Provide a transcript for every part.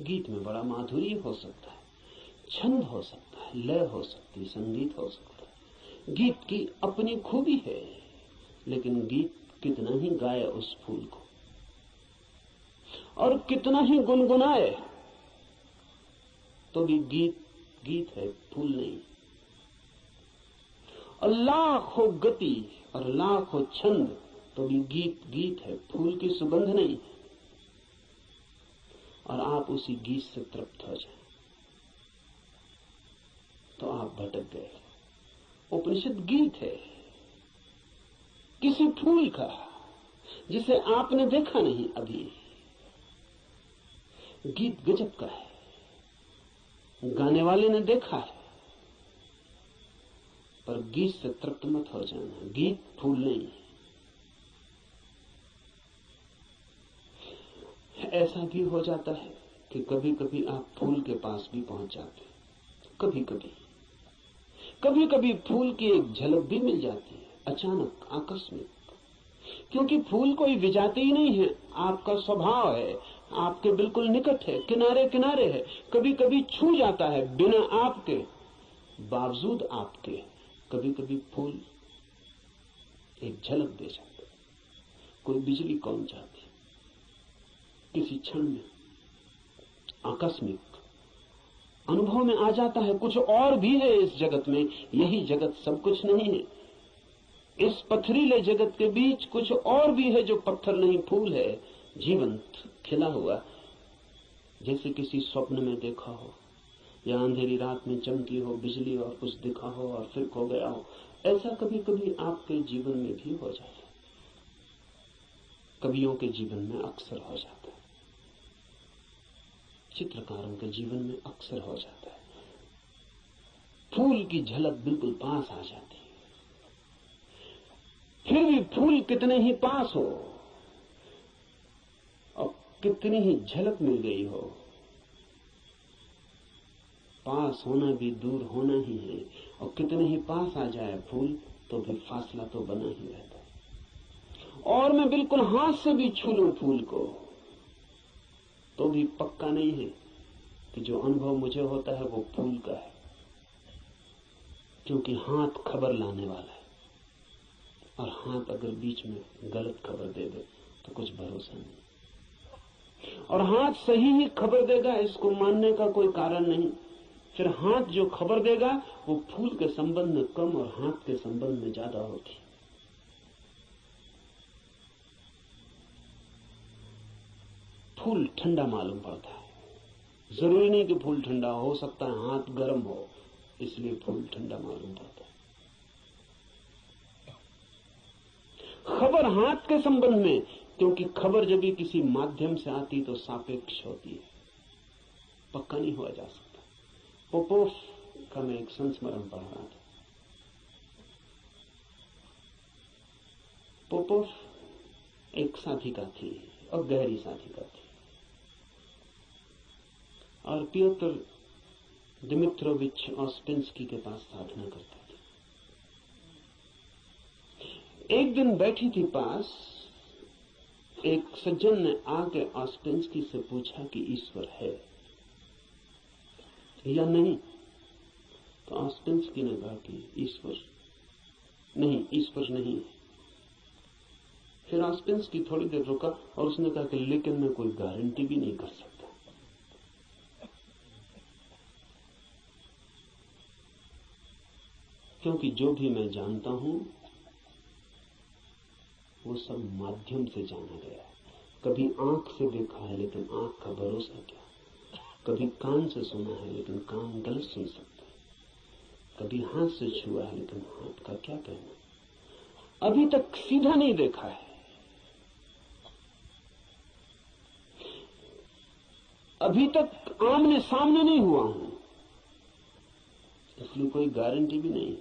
गीत में बड़ा माधुर्य हो सकता है, छंद हो सकता है, लय हो सकती है, संगीत हो सकता है। गीत की अपनी खूबी है, लेकिन गीत कितना ही गाए उस फूल को और कितना ही गुनगुनाए, तो भी गीत गीत है, फूल नहीं। और लाख हो गति और लाख हो छंद, तो भी गीत गीत है, फूल की सुगंध नहीं। और आप उसी गीत से तृप्त हो जाएं तो आप भटक गए। उपनिषद गीत है किसी फूल का जिसे आपने देखा नहीं अभी। गीत गजब का है, गाने वाले ने देखा है, पर गीत से तृप्त मत हो जाना। गीत फूल नहीं है। ऐसा भी हो जाता है कि कभी कभी आप फूल के पास भी पहुंच जाते हैं। कभी कभी फूल की एक झलक भी मिल जाती है, अचानक, आकस्मिक। क्योंकि फूल कोई विजाती ही नहीं है, आपका स्वभाव है, आपके बिल्कुल निकट है, किनारे किनारे है। कभी कभी छू जाता है बिना आपके, बावजूद आपके। कभी कभी फूल एक झलक दे जाता है, कोई बिजली कौन जाती, किसी क्षण में आकस्मिक अनुभव में आ जाता है। कुछ और भी है इस जगत में, यही जगत सब कुछ नहीं है। इस पथरीले जगत के बीच कुछ और भी है जो पत्थर नहीं, फूल है, जीवंत खिला हुआ, जैसे किसी स्वप्न में देखा हो या अंधेरी रात में चमकी हो बिजली और कुछ दिखा हो और फिर खो गया हो। ऐसा कभी कभी आपके जीवन में भी हो जाता है, कवियों के जीवन में अक्सर हो जाता है, चित्रकारों के जीवन में अक्सर हो जाता है। फूल की झलक बिल्कुल पास आ जाती है। फिर भी फूल कितने ही पास हो और कितनी ही झलक मिल गई हो, पास होना भी दूर होना ही है। और कितने ही पास आ जाए फूल, तो भी फासला तो बना ही रहता है। और मैं बिल्कुल हाथ से भी छू लूं फूल को, तो भी पक्का नहीं है कि जो अनुभव मुझे होता है वो फूल का है, क्योंकि हाथ खबर लाने वाला है। और हाथ अगर बीच में गलत खबर दे दे तो कुछ भरोसा नहीं। और हाथ सही ही खबर देगा, इसको मानने का कोई कारण नहीं। फिर हाथ जो खबर देगा वो फूल के संबंध में कम और हाथ के संबंध में ज्यादा होती। फूल ठंडा मालूम पड़ता है, जरूरी नहीं कि फूल ठंडा हो सकता है हाथ गर्म हो, इसलिए फूल ठंडा मालूम पड़ता है। खबर हाथ के संबंध में, क्योंकि खबर जब भी किसी माध्यम से आती तो सापेक्ष होती है, पक्का नहीं हुआ जा सकता। पोपोफ का मैं एक संस्मरण पढ़ रहा था। पोपोफ एक साधिका थी और गहरी साधिका थी, और पियोत्र दिमित्रोविच ऑस्पेंस्की के पास साधना करते थे। एक दिन बैठी थी पास, एक सज्जन ने आके ऑस्पेंस्की से पूछा कि ईश्वर है या नहीं। तो ऑस्पेंस्की ने कहा कि ईश्वर नहीं। फिर ऑस्पेंस्की थोड़ी देर रुका और उसने कहा कि लेकिन मैं कोई गारंटी भी नहीं कर सकता। क्योंकि जो भी मैं जानता हूं वो सब माध्यम से जाना गया है। कभी आंख से देखा है लेकिन आंख का भरोसा क्या, कभी कान से सुना है लेकिन कान गलत सुन सकता है, कभी हाथ से छुआ है लेकिन हाथ का क्या कहना। अभी तक सीधा नहीं देखा है, अभी तक आमने सामने नहीं हुआ हूं, इसलिए कोई गारंटी भी नहीं।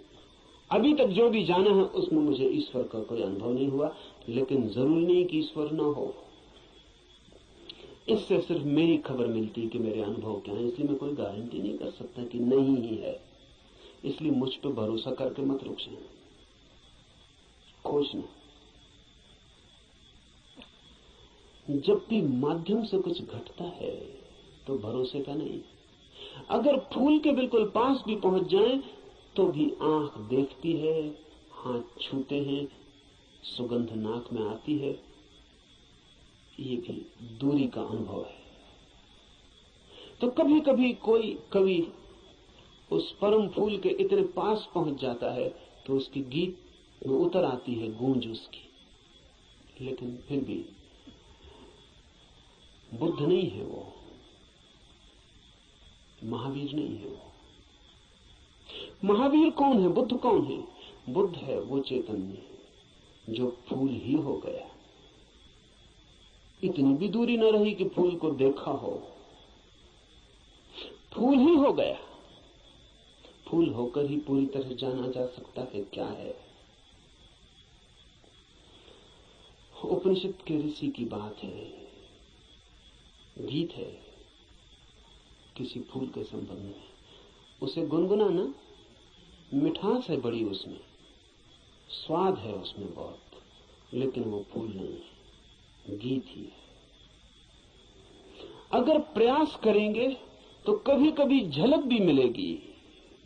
अभी तक जो भी जाना है उसमें मुझे ईश्वर का कोई अनुभव नहीं हुआ, लेकिन जरूरी नहीं कि ईश्वर ना हो। इससे सिर्फ मेरी खबर मिलती है कि मेरे अनुभव क्या है, इसलिए मैं कोई गारंटी नहीं कर सकता कि नहीं ही है। इसलिए मुझ पर भरोसा करके मत रुक जाना, खोजना। जब भी माध्यम से कुछ घटता है तो भरोसे का नहीं। अगर फूल के बिल्कुल पास भी पहुंच जाएं तो भी आंख देखती है, हाथ छूते हैं, सुगंध नाक में आती है, ये भी दूरी का अनुभव है। तो कभी कभी कोई कवि उस परम फूल के इतने पास पहुंच जाता है तो उसकी गीत में उतर आती है गूंज उसकी, लेकिन फिर भी बुद्ध नहीं है वो, महावीर नहीं है वो। महावीर कौन है, बुद्ध कौन है? बुद्ध है वो चैतन्य जो फूल ही हो गया। इतनी भी दूरी न रही कि फूल को देखा हो, फूल ही हो गया। फूल होकर ही पूरी तरह जाना जा सकता है क्या है। उपनिषद के ऋषि की बात है, गीत है किसी फूल के संबंध में, उसे गुनगुनाना, मिठास है बड़ी उसमें, स्वाद है उसमें बहुत, लेकिन वो फूल नहीं है, गीत ही है। अगर प्रयास करेंगे तो कभी कभी झलक भी मिलेगी।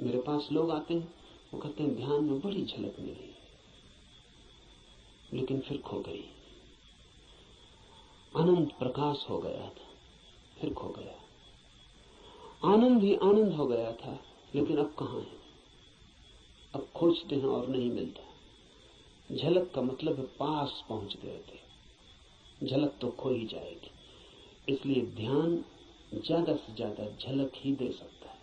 मेरे पास लोग आते हैं, वो कहते हैं ध्यान में बड़ी झलक मिली, लेकिन फिर खो गई। अनंत प्रकाश हो गया था, फिर खो गया। आनंद ही आनंद हो गया था, लेकिन अब कहां है? अब खोजते हैं और नहीं मिलता। झलक का मतलब है पास पहुंच गए थे, झलक तो खो ही जाएगी। इसलिए ध्यान ज्यादा से ज्यादा झलक ही दे सकता है।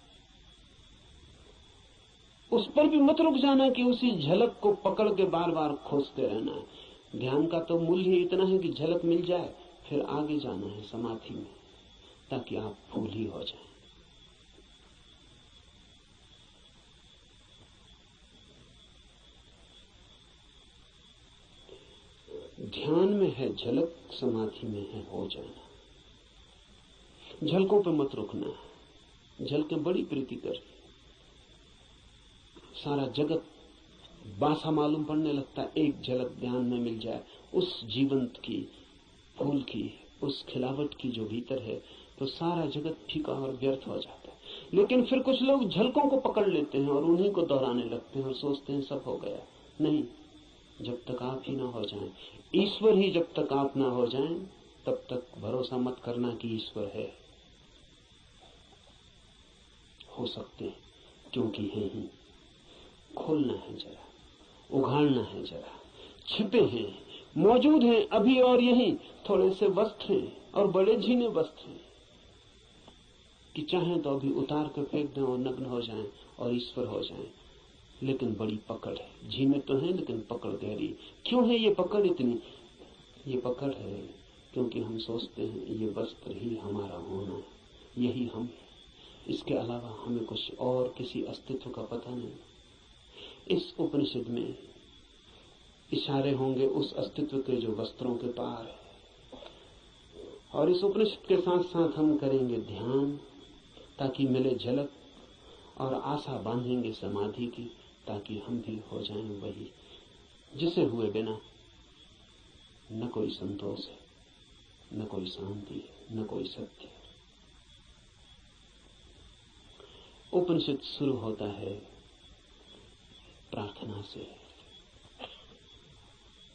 उस पर भी मत रुक जाना कि उसी झलक को पकड़ के बार बार खोजते रहना है। ध्यान का तो मूल्य इतना है कि झलक मिल जाए, फिर आगे जाना है समाधि में, ताकि आप फूल ही हो जाएं। ध्यान में है झलक, समाधि में है हो जाना। झलकों पे मत रुकना। झलकें बड़ी प्रीति कर, सारा जगत बासा मालूम पड़ने लगता है। एक झलक ध्यान में मिल जाए उस जीवंत की, फूल की, उस खिलावट की जो भीतर है, तो सारा जगत फीका और व्यर्थ हो जाता है। लेकिन फिर कुछ लोग झलकों को पकड़ लेते हैं और उन्हीं को दोहराने लगते हैं और सोचते हैं सब हो गया। नहीं, जब तक आप ही ना हो जाएं, ईश्वर ही जब तक आप ना हो जाएं, तब तक भरोसा मत करना कि ईश्वर है। हो सकते हैं, क्योंकि है ही। खोलना है जरा, उघाड़ना है जरा। छिपे हैं, मौजूद हैं अभी और यहीं। थोड़े से वस्त्र हैं और बड़े झीने वस्त्र हैं कि चाहें तो अभी उतार कर फेंक दें और नग्न हो जाएं और ईश्वर हो जाएं। लेकिन बड़ी पकड़ है। झीने तो हैं लेकिन पकड़ गहरी। क्यों है ये पकड़ इतनी? ये पकड़ है क्योंकि हम सोचते हैं ये वस्त्र ही हमारा होना है, यही हम है। इसके अलावा हमें कुछ और किसी अस्तित्व का पता नहीं। इस उपनिषद में इशारे होंगे उस अस्तित्व के जो वस्त्रों के पार है। और इस उपनिषद के साथ साथ हम करेंगे ध्यान ताकि मिले झलक, और आशा बांधेंगे समाधि की ताकि हम भी हो जाएं वही जिसे हुए बिना न कोई संतोष है, न कोई शांति है, न कोई सत्य है। उपनिषद शुरू होता है प्रार्थना से।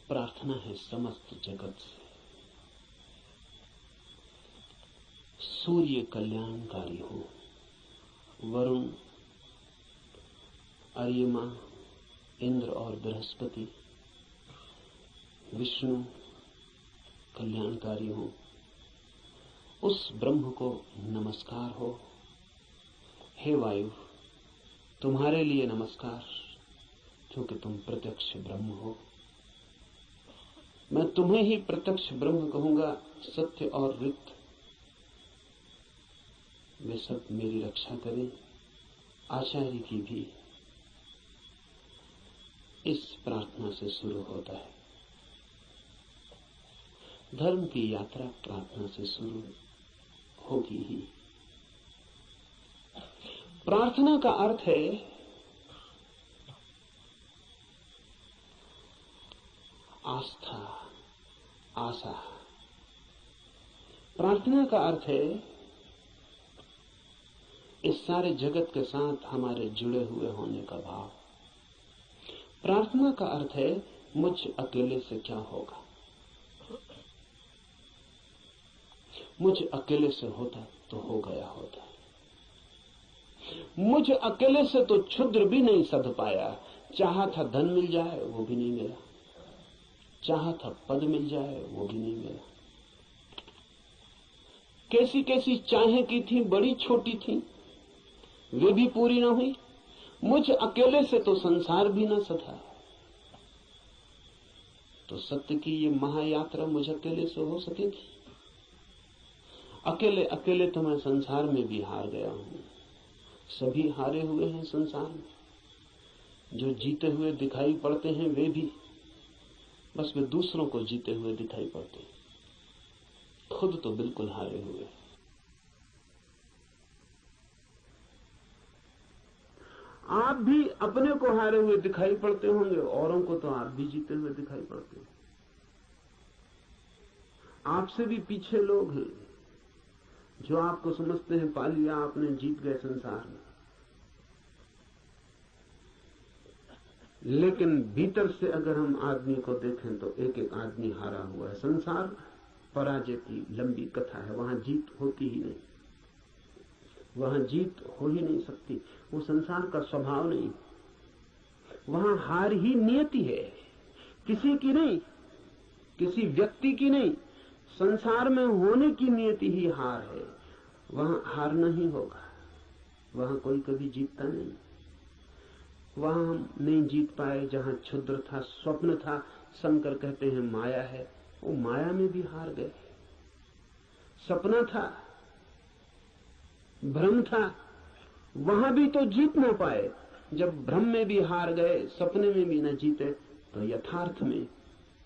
प्रार्थना है समस्त जगत से। सूर्य कल्याणकारी हो, वरुण, अर्यमा, इंद्र और बृहस्पति, विष्णु कल्याणकारी हो, उस ब्रह्म को नमस्कार हो। हे वायु, तुम्हारे लिए नमस्कार, क्योंकि तुम प्रत्यक्ष ब्रह्म हो। मैं तुम्हें ही प्रत्यक्ष ब्रह्म कहूंगा। सत्य और रिक्त वे सब मेरी रक्षा करें, आचार्य की भी। इस प्रार्थना से शुरू होता है। धर्म की यात्रा प्रार्थना से शुरू होगी ही। प्रार्थना का अर्थ है आस्था, आशा। प्रार्थना का अर्थ है इस सारे जगत के साथ हमारे जुड़े हुए होने का भाव। प्रार्थना का अर्थ है मुझ अकेले से क्या होगा, मुझ अकेले से होता तो हो गया होता, मुझ अकेले से तो क्षुद्र भी नहीं सध पाया। चाहा था धन मिल जाए वो भी नहीं मिला, चाहा था पद मिल जाए वो भी नहीं मिला। कैसी कैसी चाहें की थी, बड़ी छोटी थी, वे भी पूरी ना हुई। मुझ अकेले से तो संसार भी ना सधा। तो सत्य की ये महायात्रा मुझ अकेले से हो सकेगी? अकेले अकेले तो मैं संसार में भी हार गया हूं। सभी हारे हुए हैं संसार में। जो जीते हुए दिखाई पड़ते हैं वे भी, बस वे दूसरों को जीते हुए दिखाई पड़ते हैं, खुद तो बिल्कुल हारे हुए हैं। आप भी अपने को हारे हुए दिखाई पड़ते होंगे, औरों को तो आप भी जीते हुए दिखाई पड़ते हैं। आपसे भी पीछे लोग हैं जो आपको समझते हैं पा लिया आपने, जीत गए संसार में। लेकिन भीतर से अगर हम आदमी को देखें तो एक एक आदमी हारा हुआ है। संसार पराजय की लंबी कथा है, वहां जीत होती ही नहीं, वहां जीत हो ही नहीं सकती। वो संसार का स्वभाव नहीं, वहां हार ही नियति है, किसी की नहीं, किसी व्यक्ति की नहीं। संसार में होने की नियति ही हार है, वहां हारना ही होगा। वहां कोई कभी जीतता नहीं। वहां हम नहीं जीत पाए जहां क्षुद्र था, स्वप्न था। शंकर कहते हैं माया है, वो माया में भी हार गए। सपना था, भ्रम था, वहां भी तो जीत ना पाए। जब भ्रम में भी हार गए, सपने में भी न जीते, तो यथार्थ में,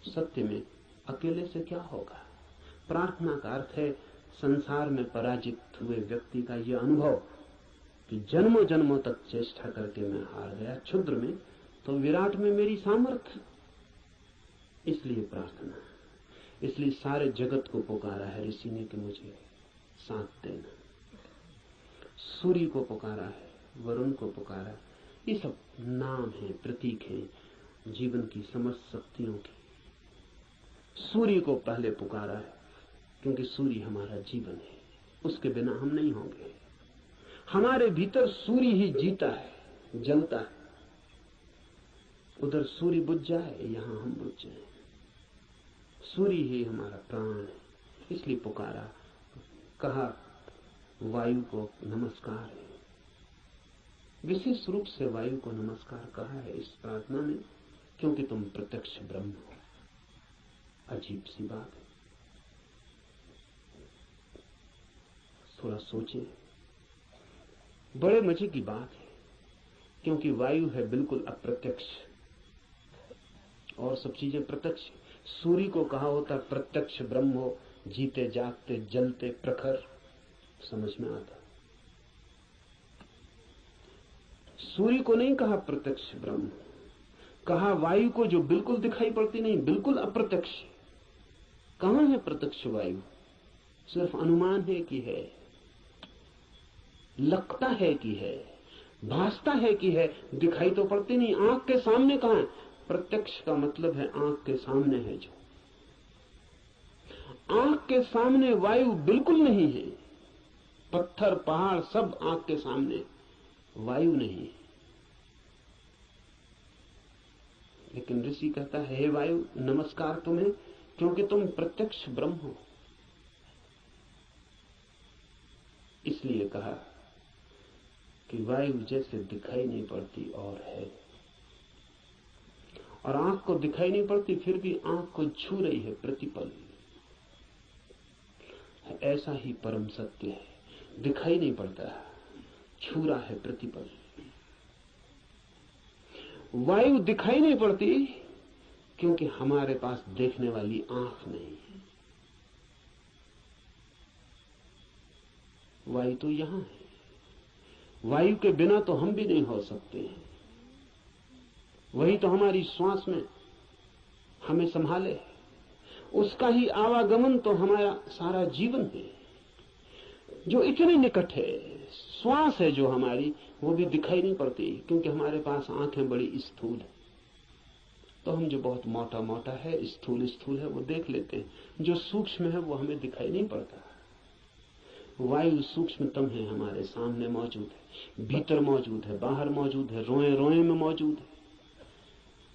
सत्य में अकेले से क्या होगा? प्रार्थना का अर्थ है संसार में पराजित हुए व्यक्ति का यह अनुभव कि जन्मों जन्मों तक चेष्टा करके मैं हार गया। क्षुद्र में तो विराट में मेरी सामर्थ्य। इसलिए प्रार्थना, इसलिए सारे जगत को पुकारा है ऋषि ने कि मुझे साथ देना। सूर्य को पुकारा है, वरुण को पुकारा। ये सब नाम है, प्रतीक है जीवन की समस्त शक्तियों की। सूर्य को पहले पुकारा है क्योंकि सूर्य हमारा जीवन है, उसके बिना हम नहीं होंगे। हमारे भीतर सूर्य ही जीता है, जलता है। उधर सूर्य बुझ जाए, यहां हम बुझ जाए। सूर्य ही हमारा प्राण है, इसलिए पुकारा। कहा वायु को नमस्कार है, विशेष रूप से वायु को नमस्कार कहा है इस प्रार्थना में, क्योंकि तुम प्रत्यक्ष ब्रह्म हो। अजीब सी बात है, थोड़ा सोचें। बड़े मजे की बात है, क्योंकि वायु है बिल्कुल अप्रत्यक्ष और सब चीजें प्रत्यक्ष। सूर्य को कहा होता प्रत्यक्ष ब्रह्म हो, जीते जागते जलते प्रखर, समझ में आता। सूर्य को नहीं कहा प्रत्यक्ष ब्रह्म, कहा वायु को जो बिल्कुल दिखाई पड़ती नहीं, बिल्कुल अप्रत्यक्ष। कहां है प्रत्यक्ष वायु? सिर्फ अनुमान है कि है, लगता है कि है, भासता है कि है, दिखाई तो पड़ती नहीं। आंख के सामने कहां है? प्रत्यक्ष का मतलब है आंख के सामने है। जो आंख के सामने वायु बिल्कुल नहीं है, पत्थर पहाड़ सब आंख के सामने, वायु नहीं है। लेकिन ऋषि कहता है हे वायु नमस्कार तुम्हें, क्योंकि तुम प्रत्यक्ष ब्रह्म हो। इसलिए कहा कि वायु जैसे दिखाई नहीं पड़ती और है, और आंख को दिखाई नहीं पड़ती फिर भी आंख को छू रही है प्रतिपल। ऐसा ही परम सत्य है, दिखाई नहीं पड़ता, छू रहा है प्रतिपल। वायु दिखाई नहीं पड़ती क्योंकि हमारे पास देखने वाली आंख नहीं है। वायु तो यहां है, वायु के बिना तो हम भी नहीं हो सकते हैं। वही तो हमारी श्वास में हमें संभाले, उसका ही आवागमन तो हमारा सारा जीवन है। जो इतने निकट है। श्वास है जो हमारी, वो भी दिखाई नहीं पड़ती क्योंकि हमारे पास आंखें बड़ी स्थूल है। तो हम जो बहुत मोटा मोटा है, स्थूल स्थूल है, वो देख लेते हैं। जो सूक्ष्म है वो हमें दिखाई नहीं पड़ता। वायु सूक्ष्मतम है, हमारे सामने मौजूद है, भीतर मौजूद है, बाहर मौजूद है, रोए रोए में मौजूद है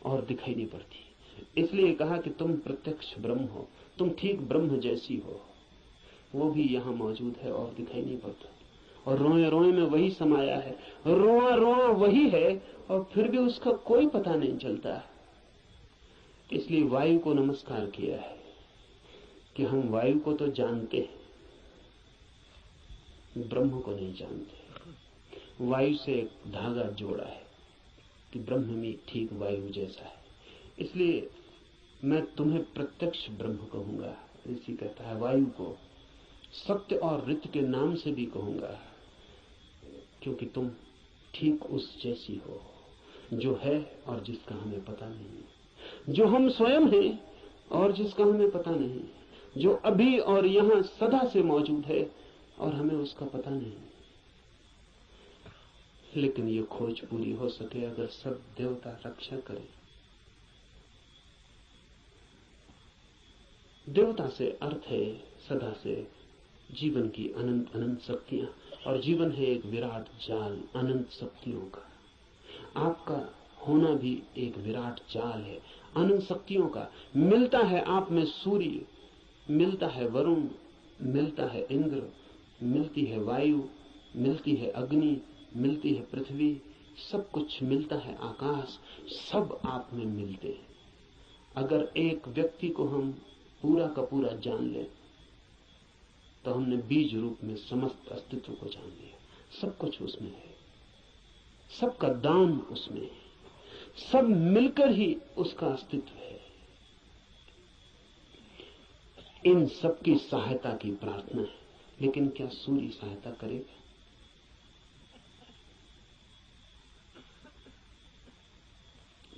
और दिखाई नहीं पड़ती। इसलिए कहा कि तुम प्रत्यक्ष ब्रह्म हो, तुम ठीक ब्रह्म जैसी हो। वो भी यहाँ मौजूद है और दिखाई नहीं पड़ता। और रोए रोए में वही समाया है, रोआ रोआ वही है, और फिर भी उसका कोई पता नहीं चलता। इसलिए वायु को नमस्कार किया है कि हम वायु को तो जानते हैं, ब्रह्म को नहीं जानते। वायु से एक धागा जोड़ा है कि ब्रह्म में ठीक वायु जैसा है। इसलिए मैं तुम्हें प्रत्यक्ष ब्रह्म कहूंगा। ऋषि कहता है वायु को सत्य और ऋत के नाम से भी कहूंगा, क्योंकि तुम ठीक उस जैसी हो जो है और जिसका हमें पता नहीं, जो हम स्वयं हैं और जिसका हमें पता नहीं, जो अभी और यहां सदा से मौजूद है और हमें उसका पता नहीं। लेकिन ये खोज पूरी हो सके अगर सब देवता रक्षा करें। देवता से अर्थ है सदा से जीवन की अनंत अनंत शक्तियां, और जीवन है एक विराट जाल अनंत शक्तियों का। आपका होना भी एक विराट जाल है अनंत शक्तियों का। मिलता है आप में सूर्य, मिलता है वरुण, मिलता है इंद्र, मिलती है वायु, मिलती है अग्नि, मिलती है पृथ्वी, सब कुछ मिलता है आकाश, सब आप में मिलते हैं। अगर एक व्यक्ति को हम पूरा का पूरा जान लें तो हमने बीज रूप में समस्त अस्तित्व को जान लिया। सब कुछ उसमें है, सबका दान उसमें है, सब मिलकर ही उसका अस्तित्व है। इन सबकी सहायता की प्रार्थना है, लेकिन क्या सूर्य सहायता करेगा?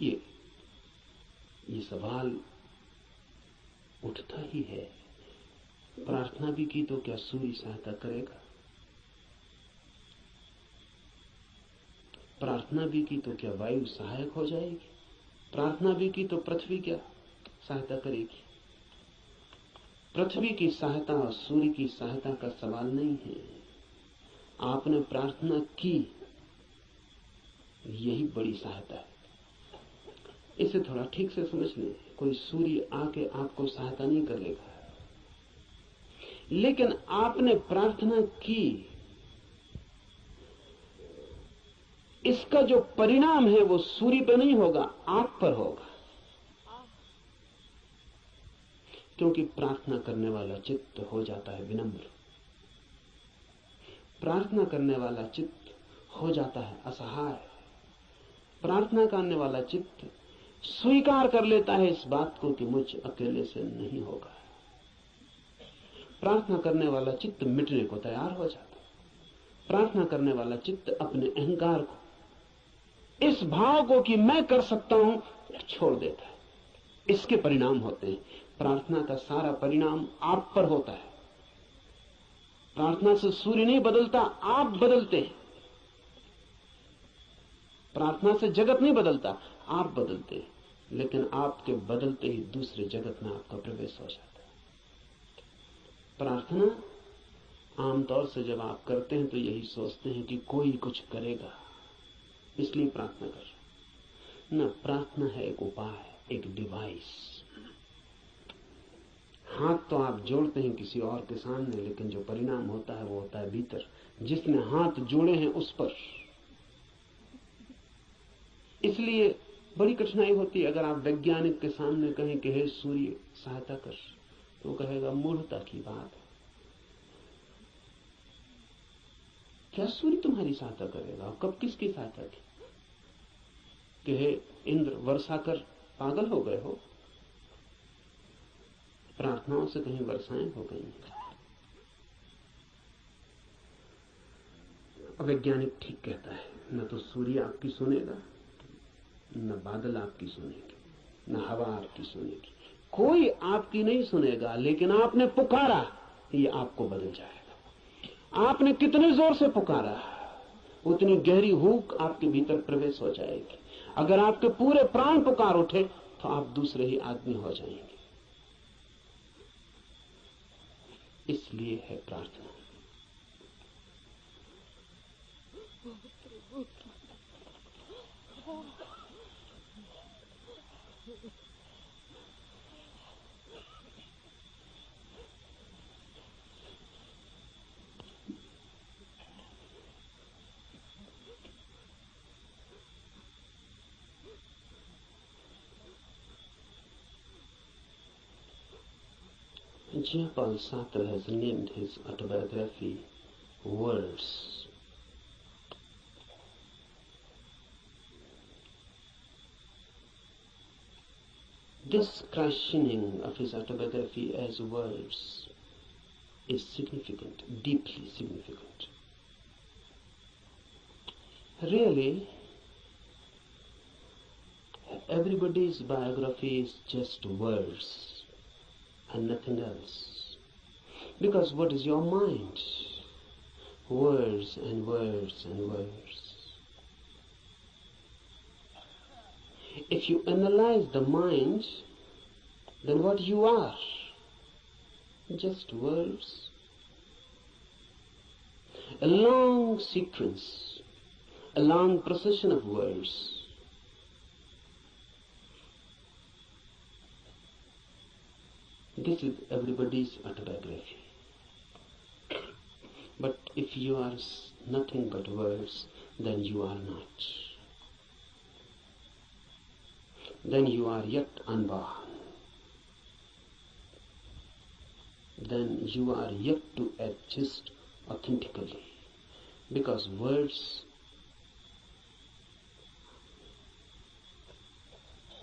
ये सवाल उठता ही है। प्रार्थना भी की तो क्या सूर्य सहायता करेगा? प्रार्थना भी की तो क्या वायु सहायक हो जाएगी? प्रार्थना भी की तो पृथ्वी क्या सहायता करेगी? पृथ्वी की सहायता और सूर्य की सहायता का सवाल नहीं है। आपने प्रार्थना की, यही बड़ी सहायता है। इसे थोड़ा ठीक से समझ लें। कोई सूर्य आके आपको सहायता नहीं करेगा, लेकिन आपने प्रार्थना की, इसका जो परिणाम है वो सूर्य पर नहीं होगा, आप पर होगा। क्योंकि प्रार्थना करने वाला चित्त हो जाता है विनम्र, प्रार्थना करने वाला चित्त हो जाता है असहाय, प्रार्थना करने वाला चित्त स्वीकार कर लेता है इस बात को कि मुझ अकेले से नहीं होगा। प्रार्थना करने वाला चित्त मिटने को तैयार हो जाता है। प्रार्थना करने वाला चित्त अपने अहंकार को, इस भाव को कि मैं कर सकता हूं, छोड़ देता है। इसके परिणाम होते हैं। प्रार्थना का सारा परिणाम आप पर होता है। प्रार्थना से सूर्य नहीं बदलता, आप बदलते हैं। प्रार्थना से जगत नहीं बदलता, आप बदलते हैं। लेकिन आपके बदलते ही दूसरे जगत में आपका प्रवेश हो जाता है। प्रार्थना आमतौर से जब आप करते हैं तो यही सोचते हैं कि कोई कुछ करेगा, इसलिए प्रार्थना कर। न, प्रार्थना है एक उपाय, एक डिवाइस। हाथ तो आप जोड़ते हैं किसी और के सामने, लेकिन जो परिणाम होता है वो होता है भीतर, जिसने हाथ जोड़े हैं उस पर। इसलिए बड़ी कठिनाई होती है अगर आप वैज्ञानिक के सामने कहें कि हे सूर्य सहायता कर, तो वो कहेगा मूर्खता की बात है। क्या सूर्य तुम्हारी सहायता करेगा? कब किसकी सहायता की? कि हे इंद्र वर्षा कर, पागल हो गए हो? प्रार्थनाओं से कहीं वर्षाएं हो गई? वैज्ञानिक ठीक कहता है, न तो सूर्य आपकी सुनेगा, न बादल आपकी सुनेगी, न हवा आपकी सुनेगी, कोई आपकी नहीं सुनेगा। लेकिन आपने पुकारा, ये आपको बदल जाएगा। आपने कितने जोर से पुकारा, उतनी गहरी हूक आपके भीतर प्रवेश हो जाएगी। अगर आपके पूरे प्राण पुकार उठे तो आप दूसरे ही आदमी हो जाएंगे। इसलिए है प्रार्थना। Jean-Paul Sartre has named his autobiography Words. This christening of his autobiography as Words is significant, deeply significant. Really, everybody's biography is just words and nothing else. Because what is your mind? Words and words and words. If you analyze the mind, then what you are? Just words. A long sequence, a long procession of words. This is everybody's autobiography. But if you are nothing but words, then you are not. Then you are yet unborn. Then you are yet to exist authentically. Because words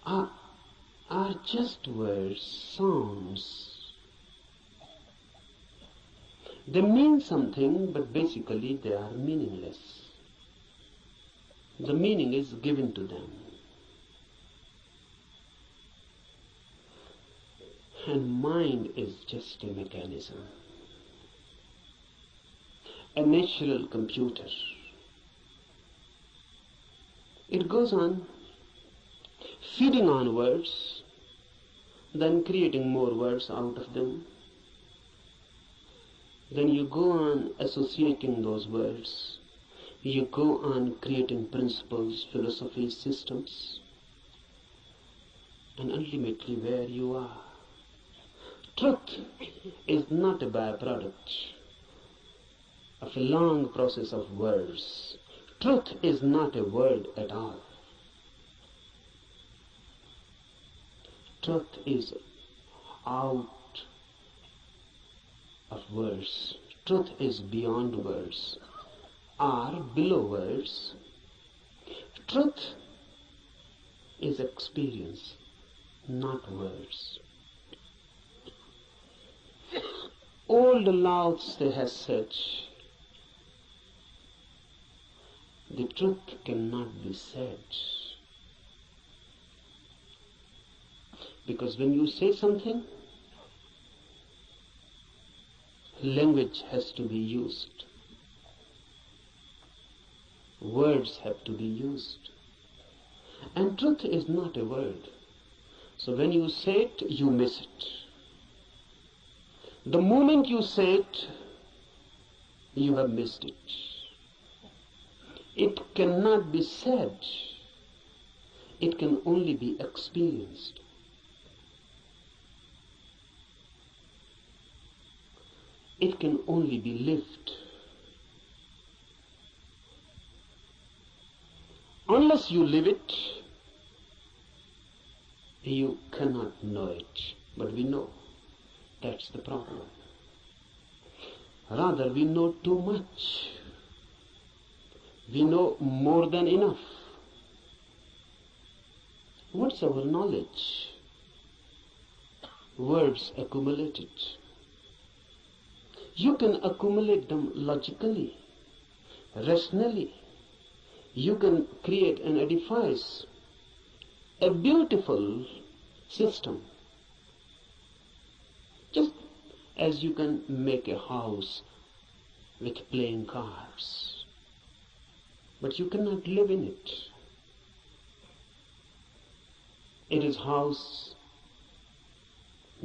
are just words, sounds. They mean something, but basically they are meaningless. The meaning is given to them. And mind is just a mechanism, a natural computer. It goes on feeding on words, then creating more words out of them. Then you go on associating those words. You go on creating principles, philosophies, systems. And ultimately where you are. Truth is not a byproduct of a long process of words. Truth is not a word at all. Truth is out of words. Truth is beyond words, or below words. Truth is experience, not words. Old Lao Tse has said, the truth cannot be said. Because when you say something, language has to be used. Words have to be used. And truth is not a word. So when you say it, you miss it. The moment you say it, you have missed it. It cannot be said. It can only be experienced. It can only be lived. Unless you live it, you cannot know it. But we know. That's the problem. Rather, we know too much. We know more than enough. What's our knowledge? Words accumulated. You can accumulate them logically, rationally. You can create and edifice a beautiful system. Just as you can make a house with playing cards, but you cannot live in it. It is house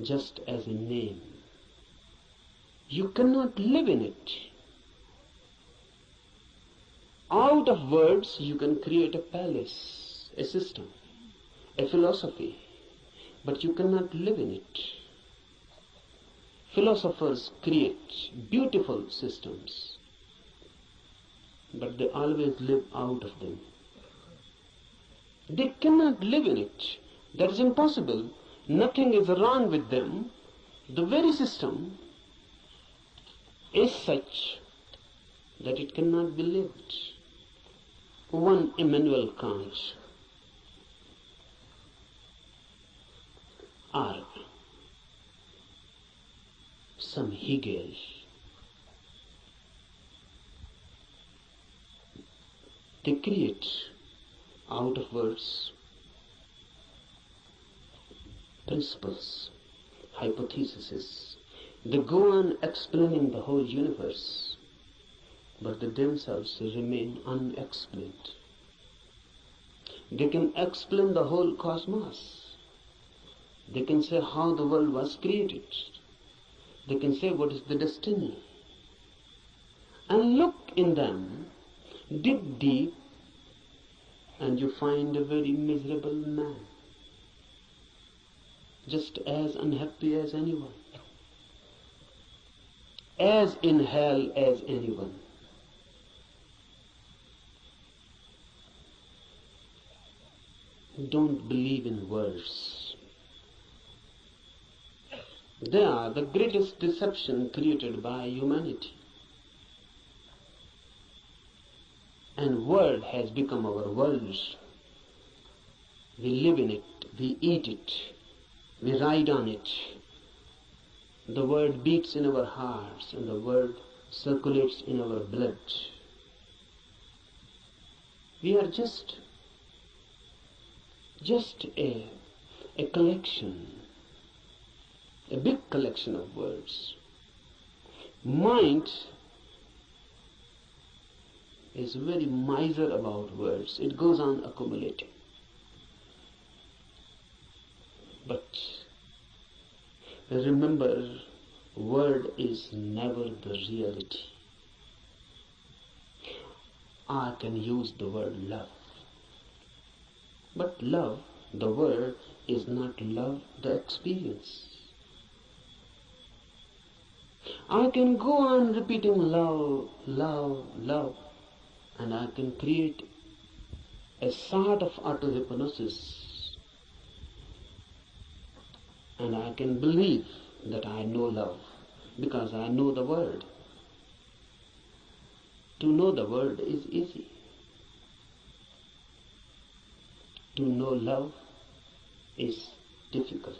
just as a name. You cannot live in it. Out of words you can create a palace, a system, a philosophy, but you cannot live in it. Philosophers create beautiful systems, but they always live out of them. They cannot live in it. That is impossible. Nothing is wrong with them. The very system is such that it cannot be lived. One Immanuel Kant, or some Hegel, they create out of words principles, hypotheses. They go on explaining the whole universe, but they themselves remain unexplained. They can explain the whole cosmos. They can say how the world was created. They can say what is the destiny. And look in them, dig deep, and you find a very miserable man, just as unhappy as anyone, as in hell as anyone. Don't believe in words. They are the greatest deception created by humanity. And word has become our world. We live in it, we eat it, we ride on it. The word beats in our hearts and the word circulates in our blood. We are just a collection, a big collection of words. Mind is very miser about words. It goes on accumulating. But remember, word is never the reality. I can use the word love. But love, the word, is not love, the experience. I can go on repeating love, love, love, and I can create a sort of auto-hypnosis, and I can believe that I know love because I know the word. To know the word is easy. To know love is difficult.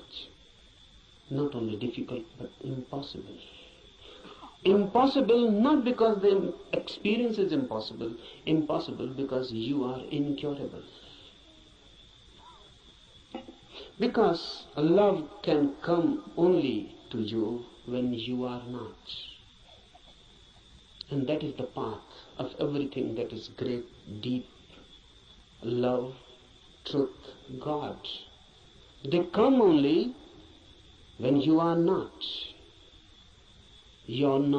Not only difficult, but impossible. Impossible not because the experience is impossible. Impossible because you are incurable. Because love can come only to you when you are not. And that is the path of everything that is great, deep. Love, truth, God. They come only when you are not. You are not.